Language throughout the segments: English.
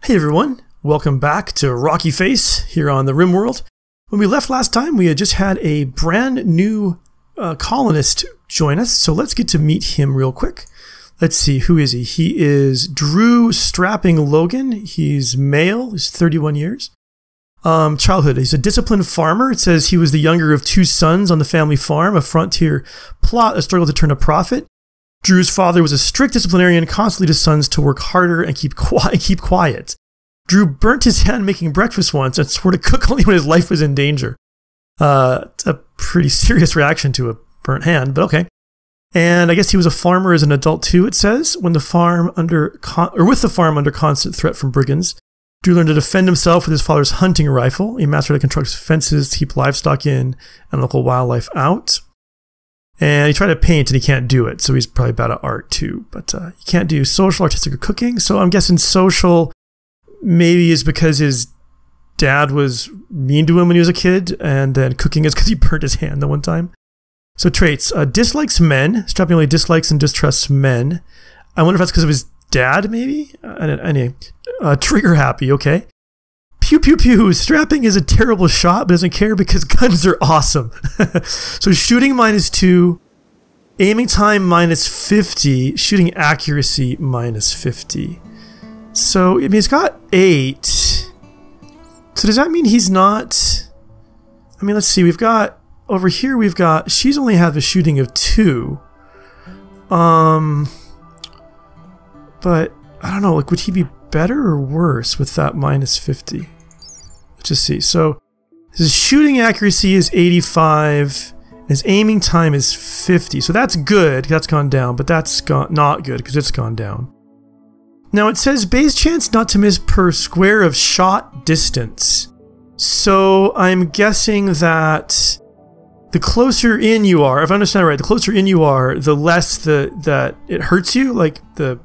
Hey everyone, welcome back to Rocky Face here on the RimWorld. When we left last time, we had just had a brand new colonist join us, so let's get to meet him real quick. Let's see, who is he? He is Drew Strapping Logan. He's male, he's 31 years. Childhood, he's a disciplined farmer. It says he was the younger of two sons on the family farm, a frontier plot, a struggle to turn a profit. Drew's father was a strict disciplinarian, constantly to sons to work harder and keep quiet. Drew burnt his hand making breakfast once and swore to cook only when his life was in danger. It's a pretty serious reaction to a burnt hand, but okay. And I guess he was a farmer as an adult too, it says, with the farm under constant threat from brigands. Drew learned to defend himself with his father's hunting rifle. He mastered how to construct fences to keep livestock in and local wildlife out. And he tried to paint and he can't do it, so he's probably bad at art too. But he can't do social, artistic, or cooking. So I'm guessing social maybe is because his dad was mean to him when he was a kid, and then cooking is because he burnt his hand the one time. So traits, dislikes men, strappingly dislikes and distrusts men. I wonder if that's because of his dad, maybe? Anyway, trigger happy, okay. Pew pew pew, strapping is a terrible shot, but doesn't care because guns are awesome. So shooting -2, aiming time -50, shooting accuracy -50. So, I mean, he's got 8. So does that mean he's not... I mean, let's see, we've got... Over here we've got... She's only have a shooting of 2. But, I don't know, like, would he be better or worse with that -50? Let's just see. So, his shooting accuracy is 85. His aiming time is 50. So that's good. That's gone down, but that's not good because it's gone down. Now it says base chance not to miss per square of shot distance. So I'm guessing that the closer in you are, if I understand right, the closer in you are, the less that it hurts you, like the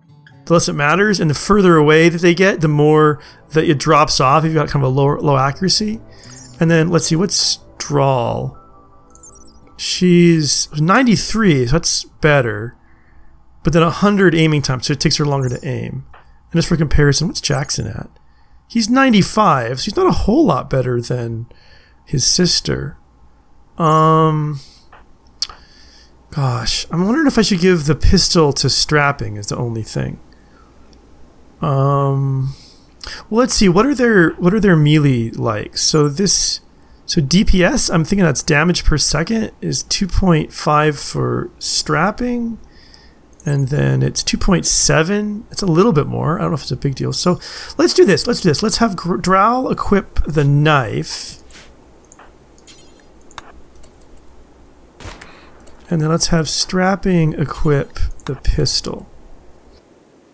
less it matters, and the further away that they get, the more that it drops off if you've got kind of a low accuracy. And then let's see, what's drawl? She's 93, so that's better. But then 100 aiming time, so it takes her longer to aim. And just for comparison, what's Jackson at? He's 95, so he's not a whole lot better than his sister. Gosh, I'm wondering if I should give the pistol to strapping is the only thing. Well, let's see. What are their melee like? So DPS, I'm thinking that's damage per second, is 2.5 for strapping. And then it's 2.7. It's a little bit more. I don't know if it's a big deal. So let's do this. Let's have Drowl equip the knife. And then let's have strapping equip the pistol.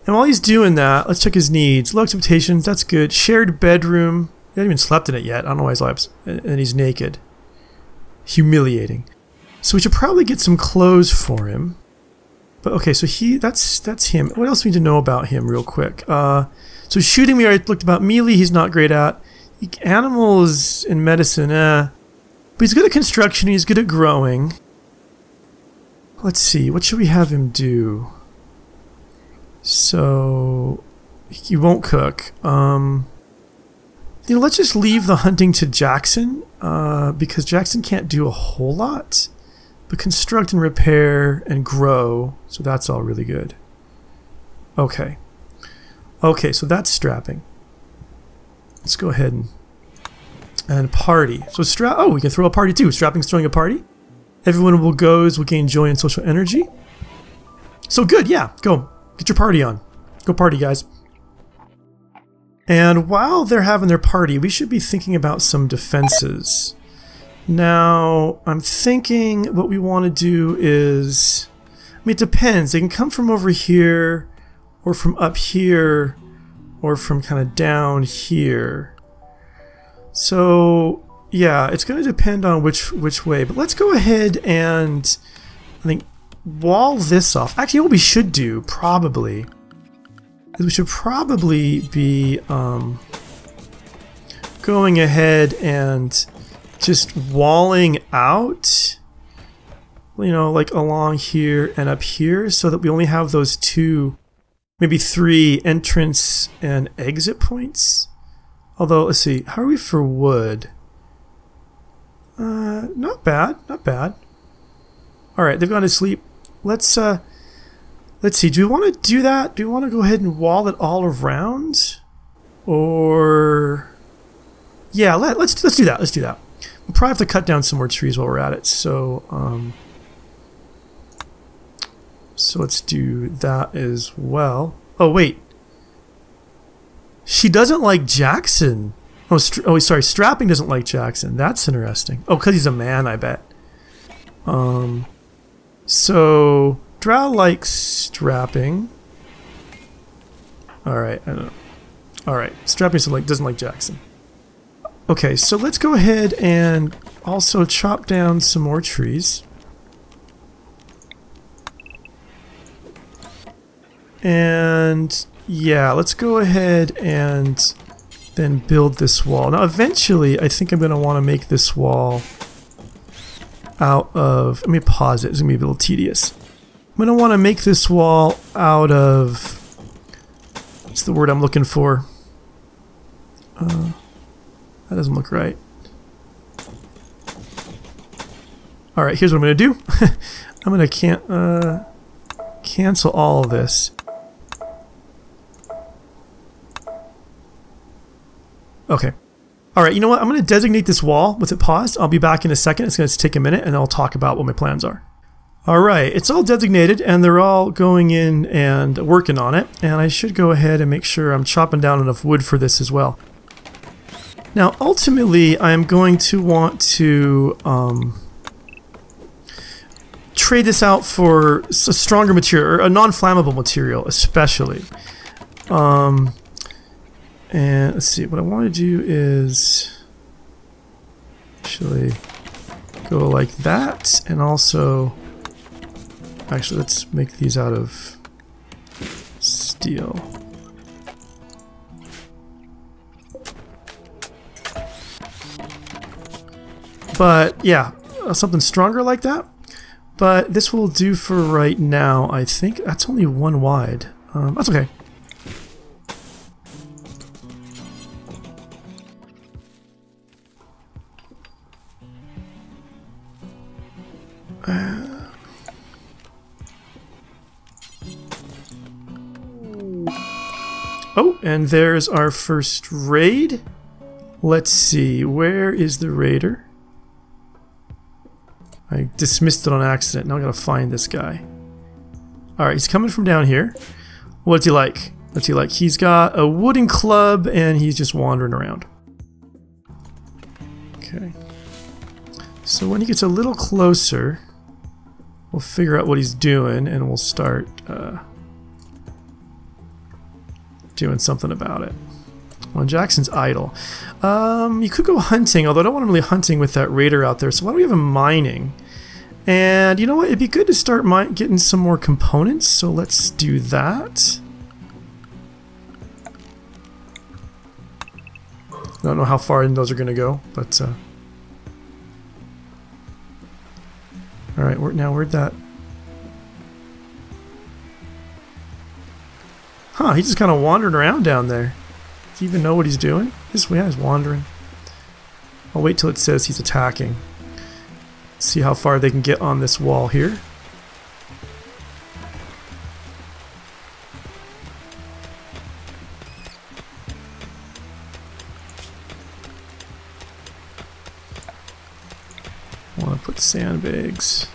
And while he's doing that, let's check his needs. Low expectations, that's good. Shared bedroom. He hasn't even slept in it yet. I don't know why he's alive. And he's naked. Humiliating. So we should probably get some clothes for him. But okay, so that's him. What else do we need to know about him real quick? So shooting we already looked about. Melee he's not great at. Animals and medicine, But he's good at construction, he's good at growing. Let's see, what should we have him do? So he won't cook. Let's just leave the hunting to Jackson, because Jackson can't do a whole lot. But construct and repair and grow, so that's all really good. Okay. Okay, so that's strapping. Let's go ahead and party. So oh, we can throw a party too. Strapping's throwing a party. Everyone will gain joy and social energy. So good, yeah, go. Get your party on. Go party, guys. And while they're having their party, we should be thinking about some defenses. Now, I'm thinking what we want to do is... I mean, it depends. They can come from over here, or from up here, or from kind of down here. So, yeah, it's going to depend on which way. But let's go ahead and, I think, wall this off. Actually, what we should do, probably, is we should probably be going ahead and just walling out, you know, like along here and up here, so that we only have those two maybe 3 entrance and exit points. Although, let's see, how are we for wood? Not bad, not bad. All right, they've gone to sleep. Let's see, do we want to do that? Do we want to go ahead and wall it all around? Or... yeah, let's do that, let's do that. We'll probably have to cut down some more trees while we're at it, so, so let's do that as well. Oh, wait. She doesn't like Jackson. Oh, sorry, Strapping doesn't like Jackson. That's interesting. Oh, because he's a man, I bet. So, Drow likes Strapping. Alright, I don't know. Alright, Strapping doesn't like Jackson. Okay, so let's go ahead and also chop down some more trees. And yeah, let's go ahead and then build this wall. Now eventually I think I'm going to want to make this wall out of, let me pause it, it's going to be a little tedious. I'm going to want to make this wall out of, what's the word I'm looking for? That doesn't look right. Alright, here's what I'm going to do. I'm going to cancel all of this. Okay. Alright, you know what? I'm going to designate this wall with it paused. I'll be back in a second. It's going to take a minute and I'll talk about what my plans are. Alright, it's all designated and they're all going in and working on it. And I should go ahead and make sure I'm chopping down enough wood for this as well. Now, ultimately, I'm going to want to trade this out for a stronger material, or a non-flammable material, especially. And let's see, what I want to do is actually go like that, and also, actually, let's make these out of steel. But yeah, something stronger like that. But this will do for right now. I think that's only 1 wide. That's okay. Oh, and there's our first raid. Let's see, where is the raider? I dismissed it on accident. Now I gotta find this guy. Alright, he's coming from down here. What's he like? What's he like? He's got a wooden club and he's just wandering around. Okay. So when he gets a little closer, we'll figure out what he's doing and we'll start doing something about it. Well, Jackson's idle. You could go hunting, although I don't want him really hunting with that raider out there, so why don't we have him mining? And you know what, it'd be good to start getting some more components, so let's do that. I don't know how far in those are going to go, but... Alright, where'd that... Huh, he just kind of wandered around down there. Does he even know what he's doing? This way, he's wandering. I'll wait till it says he's attacking. See how far they can get on this wall here. I want to put sandbags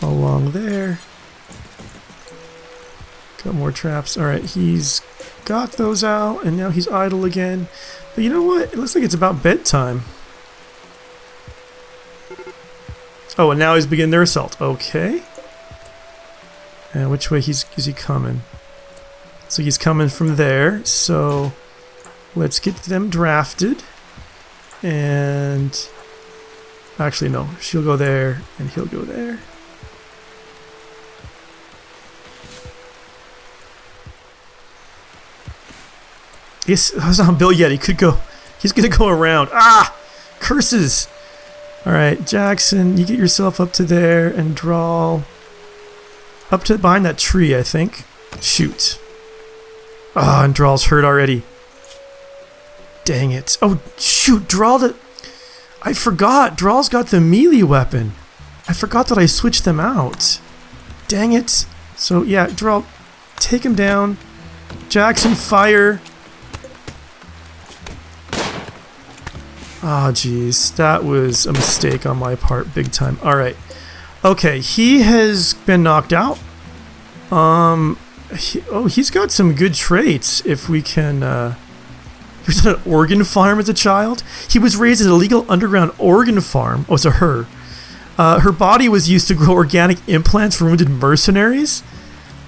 along there. Got more traps. Alright, he's got those out, and now he's idle again. But you know what? It looks like it's about bedtime. Oh, and now he's beginning their assault. Okay. And which way is he coming? So he's coming from there. So let's get them drafted. And actually, no. She'll go there, and he'll go there. Yes, that's not built yet. He could go. He's gonna go around. Ah! Curses! Alright, Jackson, you get yourself up to there and draw. Up to behind that tree, I think. Shoot. Ah, and Drawl's hurt already. Dang it. Oh, shoot, Drawl... I forgot. Drawl's got the melee weapon. I forgot that I switched them out. Dang it. So, yeah, Drawl, take him down. Jackson, fire. Ah, jeez. That was a mistake on my part, big time. Alright. Okay, he has been knocked out. He's got some good traits, if we can... He was on an organ farm as a child. He was raised at a legal underground organ farm. Oh, it's a her. Her body was used to grow organic implants for wounded mercenaries.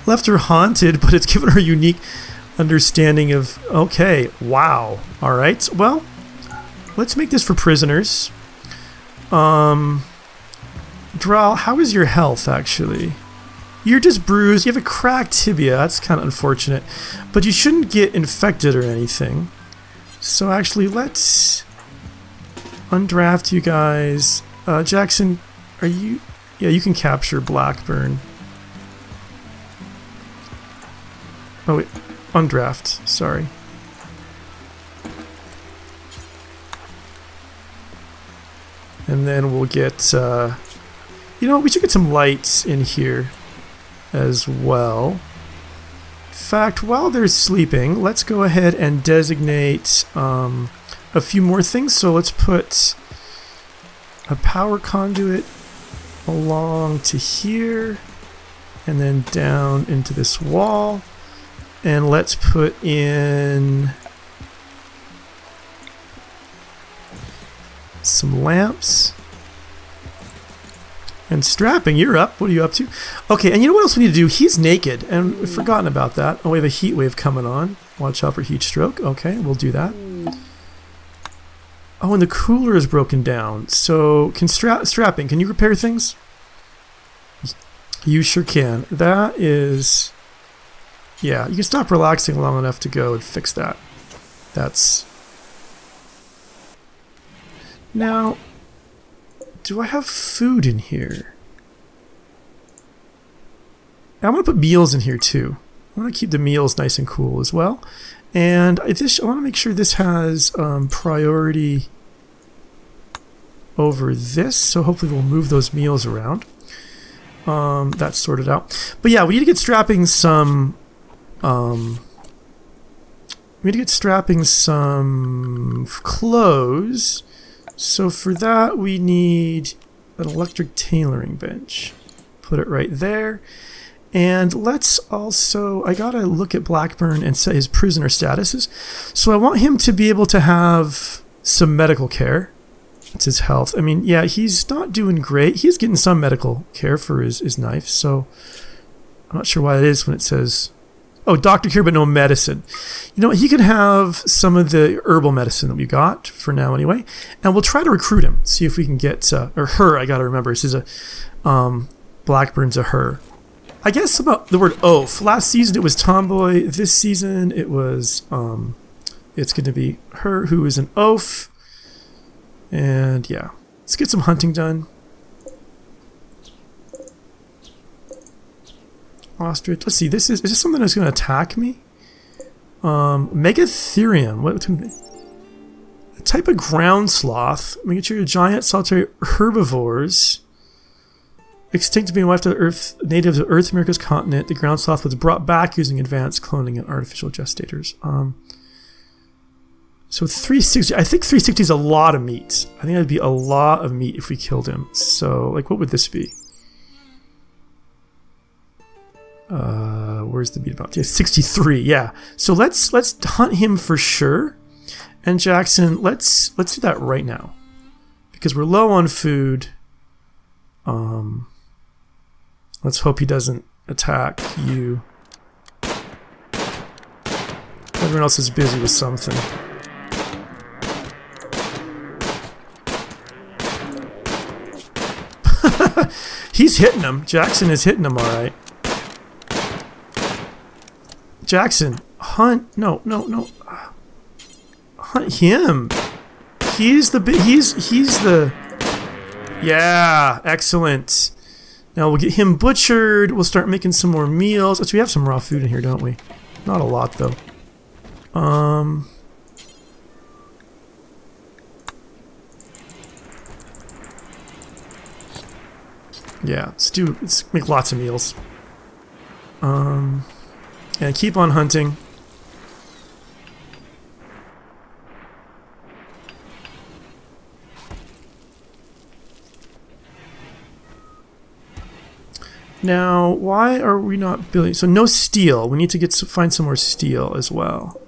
Left her haunted, but it's given her a unique understanding of... Okay, wow. Alright, well... Let's make this for prisoners. Dral, how is your health, actually? You're just bruised. You have a cracked tibia. That's kind of unfortunate. But you shouldn't get infected or anything. So actually, let's undraft you guys. Jackson, are you... Yeah, you can capture Blackburn. Oh, wait. Undraft. Sorry. And then we'll get, you know, we should get some lights in here as well. In fact, while they're sleeping, let's go ahead and designate a few more things. So let's put a power conduit along to here and then down into this wall. And let's put in... some lamps. And strapping, you're up. What are you up to? Okay, and you know what else we need to do? He's naked, and we've forgotten about that. Oh, we have a heat wave coming on. Watch out for heat stroke. Okay, we'll do that. Oh, and the cooler is broken down. So, strapping, can you repair things? You sure can. That is... Yeah, you can stop relaxing long enough to go and fix that. That's... Now, do I have food in here? I'm going to put meals in here too. I want to keep the meals nice and cool as well. And I want to make sure this has priority over this. So hopefully we'll move those meals around. That's sorted out. But yeah, we need to get strapping some... we need to get strapping some clothes. So for that, we need an electric tailoring bench. Put it right there. And let's also... I gotta look at Blackburn and set his prisoner statuses. So I want him to be able to have some medical care. That's his health. I mean, yeah, he's not doing great. He's getting some medical care for his knife, so... I'm not sure why it is when it says... Oh, doctor care, but no medicine. You know, he can have some of the herbal medicine that we got, for now anyway. And we'll try to recruit him. See if we can get... or her, I gotta remember. This is a... Blackburn's a her. I guess about the word oaf. Last season it was tomboy. This season it was... it's gonna be her, who is an oaf. And yeah. Let's get some hunting done. Ostrich. Let's see. Is this something that's going to attack me? Megatherium. What? A type of ground sloth. Make sure you're giant solitary herbivores. Extinct to being wiped out of Earth, native to Earth America's continent. The ground sloth was brought back using advanced cloning and artificial gestators. So 360. I think 360 is a lot of meat. I think that'd be a lot of meat if we killed him. So, like, what would this be? Where's the meat about? Yeah, 63. Yeah. So let's hunt him for sure. And Jackson, let's do that right now, because we're low on food. Let's hope he doesn't attack you. Everyone else is busy with something. He's hitting him. Jackson is hitting him all right. Jackson, hunt. No. Hunt him. He's the... Yeah, excellent. Now we'll get him butchered. We'll start making some more meals. Actually, we have some raw food in here, don't we? Not a lot, though. Yeah, let's make lots of meals. And keep on hunting. Now, why are we not building? So no steel. We need to find some more steel as well.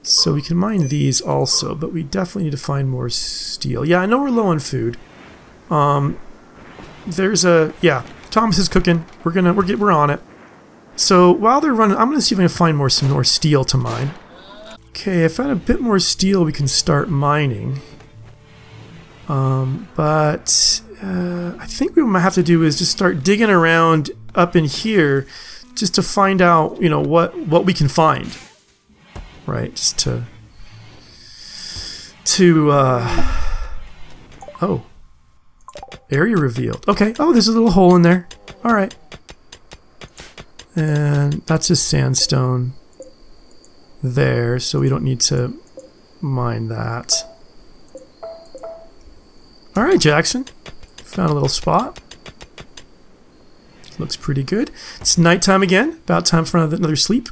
So we can mine these also, but we definitely need to find more steel. Yeah, I know we're low on food. Yeah, Thomas is cooking. We're on it. So while they're running, I'm gonna see if I can find some more steel to mine. Okay, I found a bit more steel we can start mining. I think what we might have to do is just start digging around up in here just to find out, you know, what we can find. Right, just oh. Area revealed. Okay, oh, there's a little hole in there. Alright. And that's just sandstone there, so we don't need to mine that. Alright, Jackson. Found a little spot. Looks pretty good. It's nighttime again. About time for another sleep.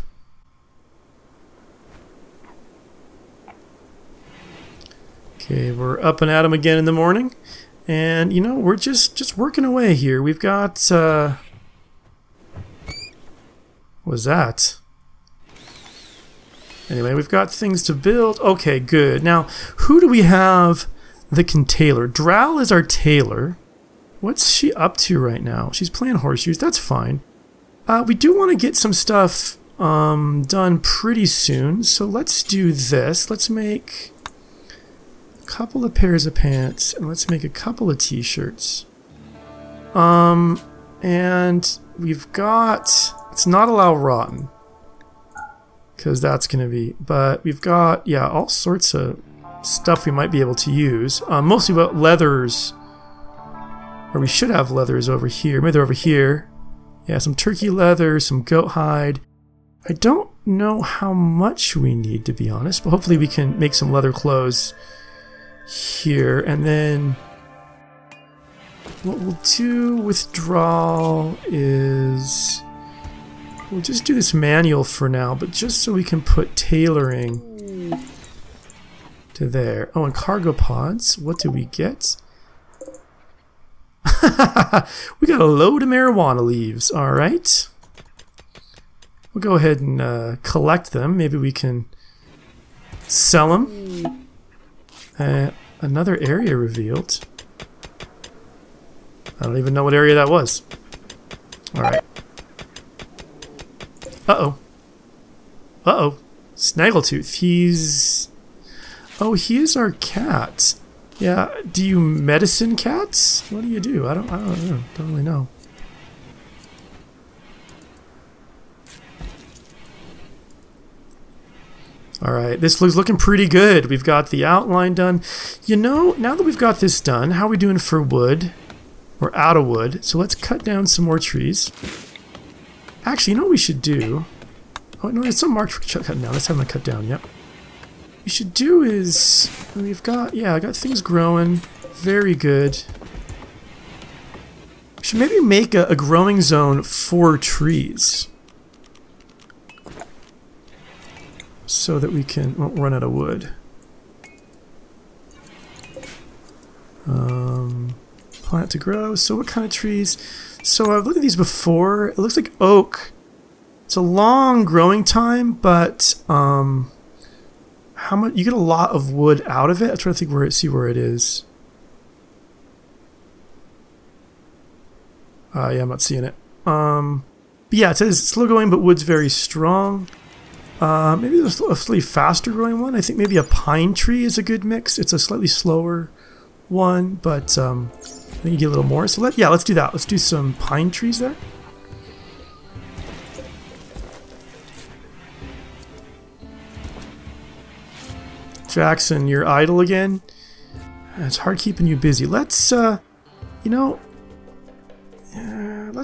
Okay, we're up and at 'em again in the morning. And, you know, we're just working away here. We've got, what was that? Anyway, we've got things to build. Okay, good. Now, who do we have that can tailor? Drow is our tailor. What's she up to right now? She's playing horseshoes. That's fine. We do want to get some stuff done pretty soon. So let's do this. Let's make a couple of pairs of pants, and let's make a couple of t-shirts. And we've got... Let's not allow rotten, because that's going to be... But we've got, yeah, all sorts of stuff we might be able to use. Mostly about leathers... Or we should have leathers over here. Maybe they're over here. Yeah, some turkey leather, some goat hide. I don't know how much we need, to be honest, but hopefully we can make some leather clothes here. And then what we'll do withdrawal is we'll just do this manual for now, but just so we can put tailoring to there. Oh, and cargo pods. What do we get? We got a load of marijuana leaves. Alright. We'll go ahead and collect them. Maybe we can sell them. Another area revealed. I don't even know what area that was. Alright. Uh-oh. Uh-oh. Snaggletooth. He's... Oh, he is our cat. Yeah, do you medicine cats? What do you do? I don't know. Don't really know. Alright, this looks looking pretty good. We've got the outline done. You know, now that we've got this done, how are we doing for wood? We're out of wood, so let's cut down some more trees. Actually, you know what we should do? Oh, no, there's some marked for cutting down. Let's have them cut down, yep. What we should do is, we've got, yeah, I got things growing. Very good. We should maybe make a growing zone for trees. So that we won't run out of wood. Plant to grow. So what kind of trees? So I've looked at these before. It looks like oak. It's a long growing time, but how much? You get a lot of wood out of it. I'm trying to think see where it is. Yeah, I'm not seeing it. But yeah, it says slow going, but wood's very strong. Maybe there's a slightly faster growing one. I think maybe a pine tree is a good mix. It's a slightly slower one, but I think you get a little more. So let's do that. Let's do some pine trees there. Jackson, you're idle again. It's hard keeping you busy. Let's, you know,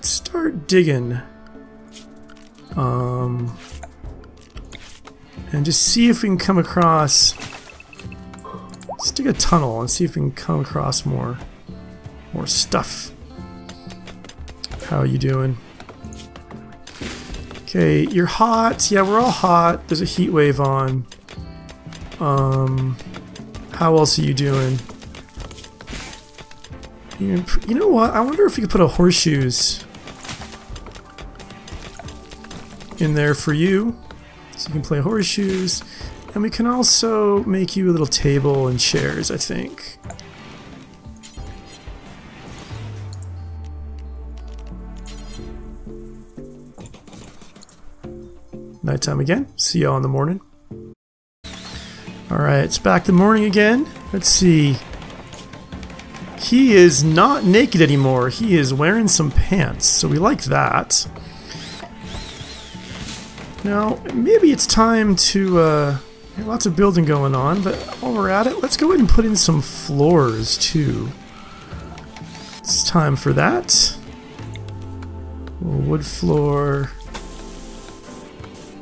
let's start digging. And just see if we can come across... Let's dig a tunnel and see if we can come across more stuff. How are you doing? Okay, you're hot. Yeah, we're all hot. There's a heat wave on. How else are you doing? You know what? I wonder if we could put a horseshoes in there for you. So you can play horseshoes. And we can also make you a little table and chairs, I think. Nighttime again. See y'all in the morning. Alright, it's back to morning again. Let's see. He is not naked anymore. He is wearing some pants, so we like that. Now, maybe it's time to, lots of building going on, but while we're at it, let's go ahead and put in some floors, too. It's time for that. A little wood floor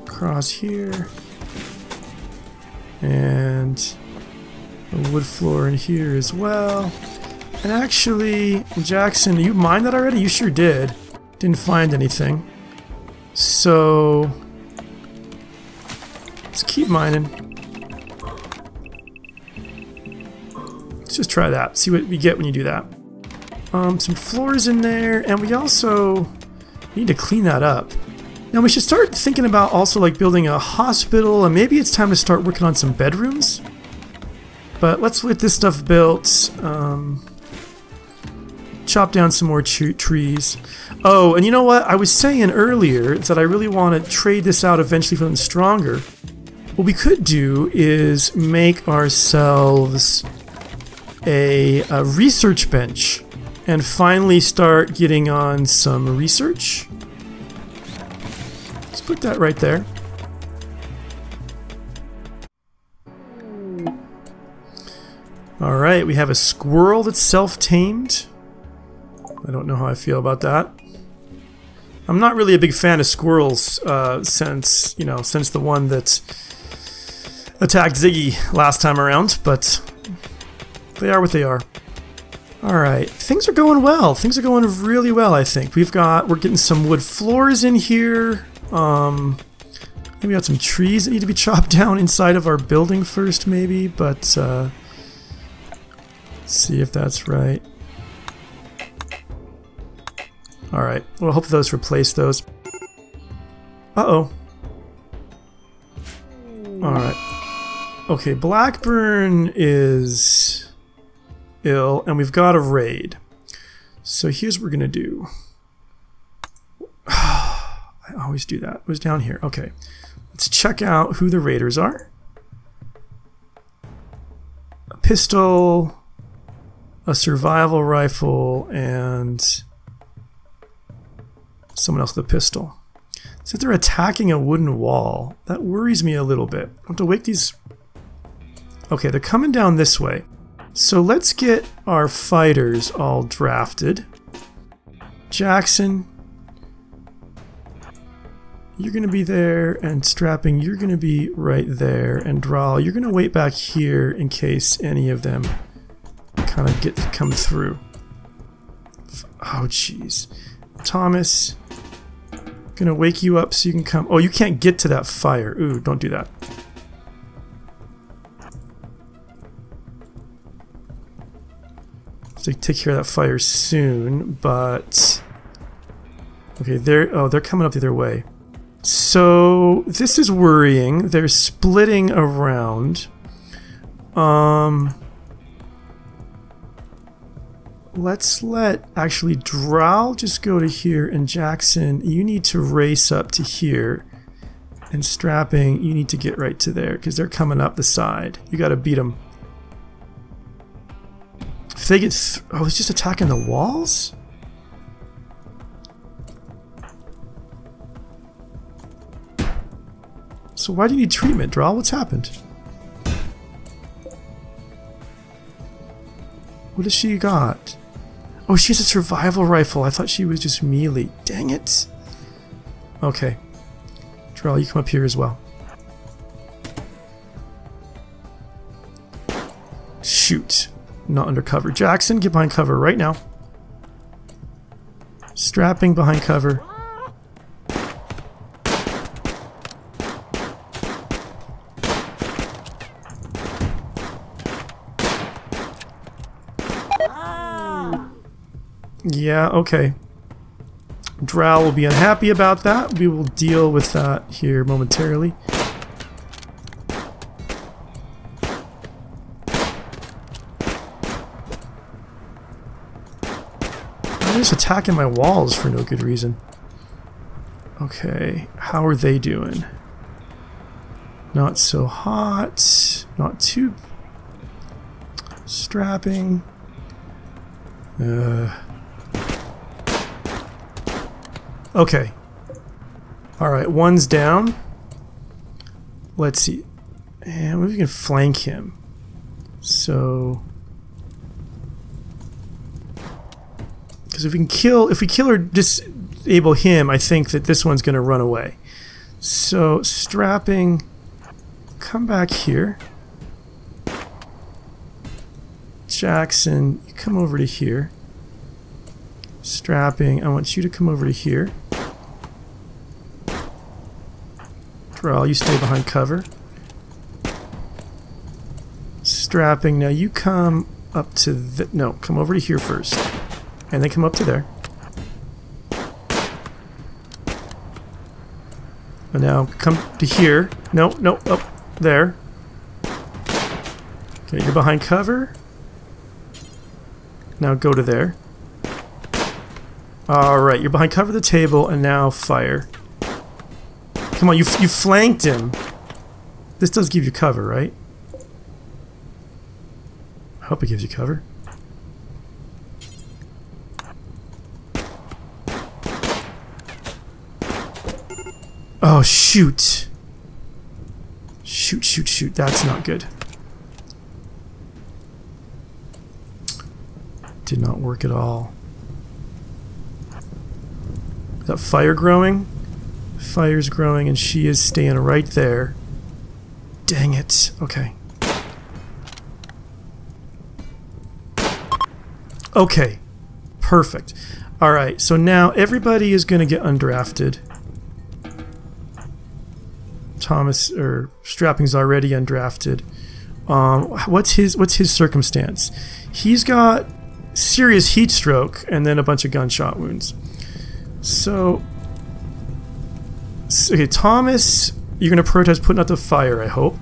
across here. And a wood floor in here as well. And actually, Jackson, you mined that already? You sure did. Didn't find anything. So... let's keep mining. Let's just try that. See what we get when you do that. Some floors in there, and we also need to clean that up. Now we should start thinking about also like building a hospital, and maybe it's time to start working on some bedrooms. But let's get this stuff built. Chop down some more trees. Oh, and you know what? I was saying earlier that I really want to trade this out eventually for something stronger. What we could do is make ourselves a research bench and finally start getting on some research. Let's put that right there. Alright, we have a squirrel that's self-tamed. I don't know how I feel about that. I'm not really a big fan of squirrels since the one that attacked Ziggy last time around, but they are what they are. Alright, things are going well. Things are going really well, I think. We're getting some wood floors in here. Maybe we got some trees that need to be chopped down inside of our building first, maybe, but let's see if that's right. Alright, well, hopefully those replace those. Uh-oh. Alright. Okay, Blackburn is ill, and we've got a raid. So here's what we're gonna do. I always do that. It was down here. Okay. Let's check out who the raiders are. A pistol, a survival rifle, and someone else with a pistol. So they're attacking a wooden wall. That worries me a little bit. I have to wake these... Okay, they're coming down this way. So let's get our fighters all drafted. Jackson, you're going to be there, and Strapping, you're going to be right there, and Drawl, you're going to wait back here in case any of them kind of come through. Oh, jeez. Thomas, gonna wake you up so you can come. Oh, you can't get to that fire. Ooh, don't do that. So take care of that fire soon, but okay, they're coming up the other way. So this is worrying. They're splitting around. Let's let actually Drow just go to here, and Jackson, you need to race up to here, and Strapping, you need to get right to there because they're coming up the side. You got to beat them. If they get, oh, it's just attacking the walls. So why do you need treatment, Drow? What's happened? What has she got? Oh, she has a survival rifle. I thought she was just melee. Dang it. Okay. Drell, you come up here as well. Shoot. Not under cover. Jackson, get behind cover right now. Strapping behind cover. Yeah, okay. Drow will be unhappy about that. We will deal with that here momentarily. I'm just attacking my walls for no good reason. Okay, how are they doing? Not so hot. Not too... strapping. Okay. Alright, one's down. Let's see. And we can flank him. So... because if we kill or disable him, I think that this one's going to run away. So, strapping... come back here. Jackson, you come over to here. Strapping, I want you to come over to here. Drell, you stay behind cover. Strapping, now you come up to the... no, come over to here first. And then come up to there. And now come to here. No, no, up there. Okay, you're behind cover. Now go to there. Alright, you're behind cover of the table, and now fire. Come on, you flanked him. This does give you cover, right? I hope it gives you cover. Oh, shoot. Shoot, shoot, shoot. That's not good. Did not work at all. Is that fire growing? Fire's growing and she is staying right there. Dang it. Okay. Okay. Perfect. Alright, so now everybody is going to get undrafted. Thomas, or Strapping's already undrafted. What's his circumstance? He's got serious heat stroke and then a bunch of gunshot wounds. So, okay, Thomas, you're going to prioritize putting out the fire, I hope.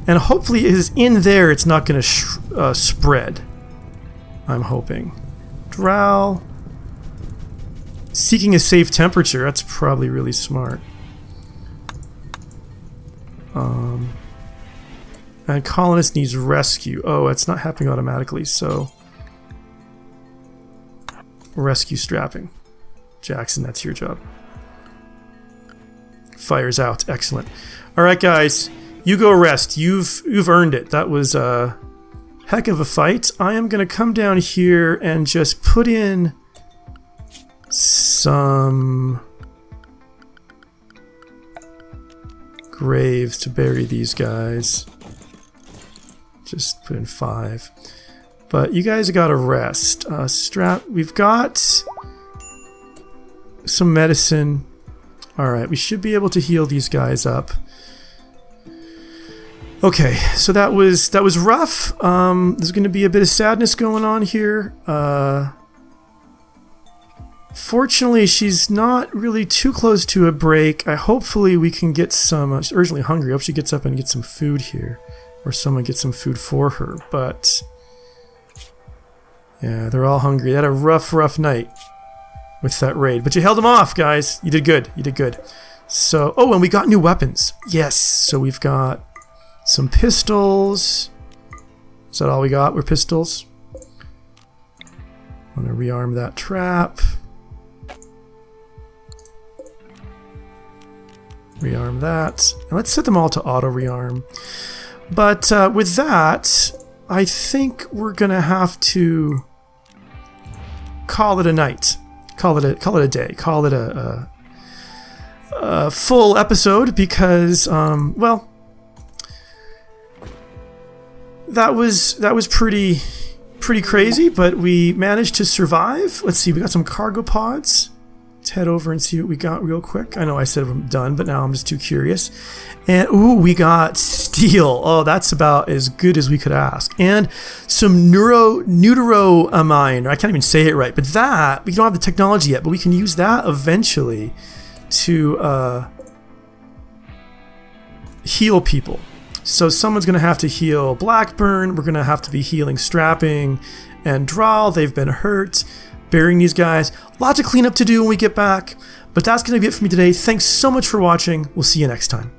And hopefully is in there, it's not going to spread. I'm hoping. Drow, seeking a safe temperature. That's probably really smart. And colonist needs rescue. Oh, it's not happening automatically, so... rescue strapping. Jackson, that's your job. Fire's out. Excellent. Alright, guys. You go rest. You've earned it. That was a heck of a fight. I am going to come down here and just put in some graves to bury these guys. Just put in 5. But you guys got to rest. We've got some medicine. Alright, we should be able to heal these guys up. Okay, so that was rough. There's going to be a bit of sadness going on here. Fortunately, she's not really too close to a break. Hopefully we can get some... she's urgently hungry. I hope she gets up and gets some food here. Or someone gets some food for her. But... yeah, they're all hungry. They had a rough night with that raid. But you held them off, guys. You did good. You did good. So... oh, and we got new weapons. Yes. So we've got some pistols. Is that all we got? Were pistols? I'm going to rearm that trap. Rearm that. And let's set them all to auto rearm. But with that, I think we're going to have to call it a night. Call it a day. Call it a full episode because, well, that was pretty crazy, but we managed to survive. Let's see, we got some cargo pods. Let's head over and see what we got real quick. I know I said I'm done, but now I'm just too curious. And ooh, we got steel. Oh, that's about as good as we could ask. And some neuroamine. I can't even say it right, but that we don't have the technology yet, but we can use that eventually to heal people. So someone's gonna have to heal Blackburn. We're gonna have to be healing Strapping and Drawl. They've been hurt. Burying these guys. Lots of cleanup to do when we get back. But that's gonna be it for me today. Thanks so much for watching. We'll see you next time.